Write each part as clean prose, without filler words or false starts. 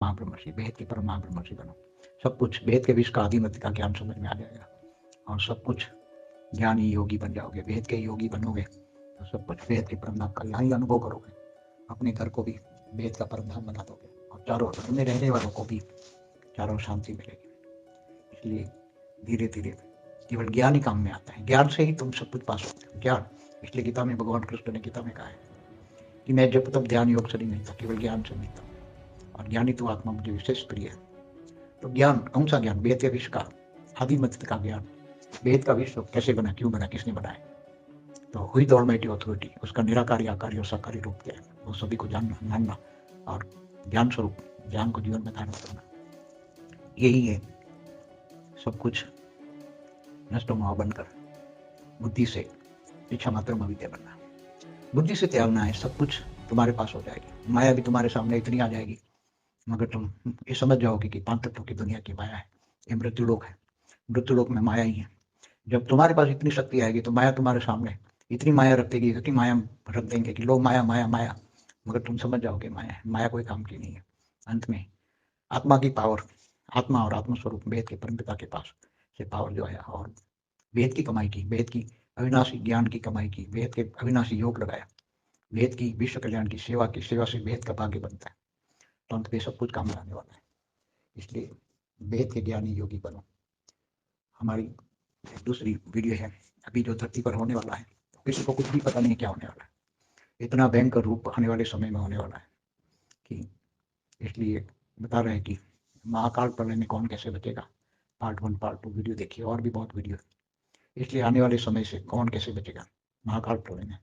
महाब्रह्मर्षि, भेद के परम महाब्रह्मर्षि बनो। सब कुछ भेद के विश्व का आदिमत्य का ज्ञान समझ में आ जाएगा और सब कुछ ज्ञानी योगी बन जाओगे। भेद के योगी बनोगे तो सब कुछ भेद के परम धाम का यहाँ ही अनुभव करोगे। अपने घर को भी भेद का परम धाम बना दोगे और चारों घर में रहने वालों को भी चारों शांति मिलेगी। इसलिए धीरे धीरे केवल ज्ञान ही काम में आता है। ज्ञान से ही तुम सब कुछ पा सकते हो। ज्ञान, इसलिए गीता में भगवान कृष्ण ने गीता में कहा है कि मैं जब तब ध्यान योग से नहीं मिलता, केवल ज्ञान से मिलता हूँ और ज्ञानी तो आत्मा मुझे विशेष प्रिय है। तो ज्ञान, कौन सा ज्ञान? वेद के विश्व का आदिमत्य का ज्ञान। वेद का विश्व कैसे बना, क्यों बना, किसने बनाया? तो हुई द ऑलमाइटी अथॉरिटी, उसका निराकारी आकारी और साकारी रूप क्या है, वो सभी को जानना, मानना और ज्ञान स्वरूप ज्ञान को जीवन में धारण करना, यही है सब कुछ नष्ट मोह बनकर बुद्धि से इच्छा मात्र अविद्या बनना। बुद्धि से त्यागना है, सब कुछ तुम्हारे पास हो जाएगी। माया भी तुम्हारे सामने इतनी आ जाएगी मगर तुम ये समझ जाओगे कि पांच तत्वों की दुनिया की माया है, ये मृत्युलोक है, मृत्युलोक में माया ही है। जब तुम्हारे पास इतनी शक्ति आएगी तो माया तुम्हारे सामने इतनी माया रख देगी, इतनी माया रख देंगे कि लोग माया माया माया, मगर तुम समझ जाओगे माया है, माया कोई काम की नहीं है। अंत में आत्मा की पावर, आत्मा और आत्मस्वरूप वेद के परमपिता के पास से पावर जो है और वेद की कमाई की, वेद की अविनाशी ज्ञान की कमाई की, वेद के अविनाशी योग लगाया, वेद की विश्व कल्याण की सेवा से वेद का भाग्य बनता है। तो अंत में सब कुछ काम आने वाला है। इसलिए वेद के ज्ञानी योगी बनो। हमारी दूसरी वीडियो है अभी जो धरती पर होने वाला है, किसी को कुछ भी पता नहीं क्या होने वाला है। इतना भयंकर रूप आने वाले समय में होने वाला है कि इसलिए बता रहे हैं कि महाकाल प्रलय में कौन कैसे बचेगा। पार्ट 1 पार्ट 2 वीडियो देखिए, और भी बहुत वीडियो है। इसलिए आने वाले समय से कौन कैसे बचेगा महाकाल प्रलय में,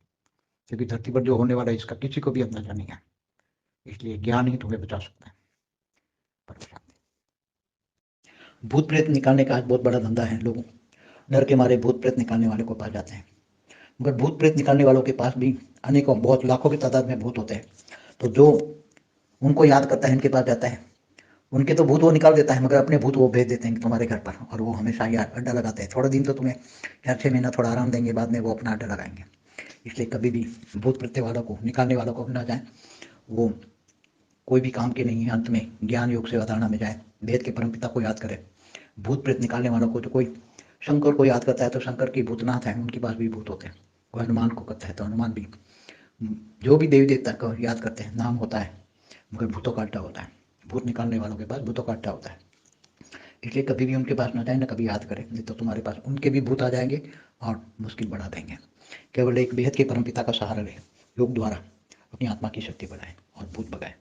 क्योंकि धरती पर जो होने वाला है इसका किसी को भी अंदाजा नहीं है। इसलिए ज्ञान ही तुम्हें बचा सकता है। भूत प्रेत निकालने का आज बहुत बड़ा धंधा है। लोग डर के मारे भूत प्रेत निकालने वाले को पास जाते हैं, मगर भूत प्रेत निकालने वालों के पास भी अनेकों, बहुत लाखों की तादाद में भूत होते हैं। तो जो उनको याद करता है इनके पास जाता है, उनके तो भूत वो निकाल देता है, मगर अपने भूत वो भेज देते हैं तुम्हारे घर पर, और वो हमेशा ही अड्डा लगाते हैं। थोड़ा दिन तो तुम्हें 4-6 महीना थोड़ा आराम देंगे, बाद में वो अपना अड्डा लगाएंगे। इसलिए कभी भी भूत प्रत्यय वालों को, निकालने वालों को ना जाए, वो कोई भी काम के नहीं है। अंत में ज्ञान योग से अवधारणा में जाए, वेद के परमपिता को याद करे। भूत प्रेत निकालने वालों को, जो कोई शंकर को याद करता है तो शंकर की भूतनाथ है, उनके पास भी भूत होते हैं। कोई हनुमान को करता है तो हनुमान भी, जो भी देवी देवता को याद करते हैं नाम होता है, मगर भूतों का अड्डा होता है। भूत निकालने वालों के पास भूतों का अड्डा होता है। इसलिए कभी भी उनके पास ना जाए, ना कभी याद करें, नहीं तो तुम्हारे पास उनके भी भूत आ जाएंगे और मुश्किल बढ़ा देंगे। केवल एक बेहद के परमपिता का सहारा ले, योग द्वारा अपनी आत्मा की शक्ति बढ़ाएं और भूत भगाएं।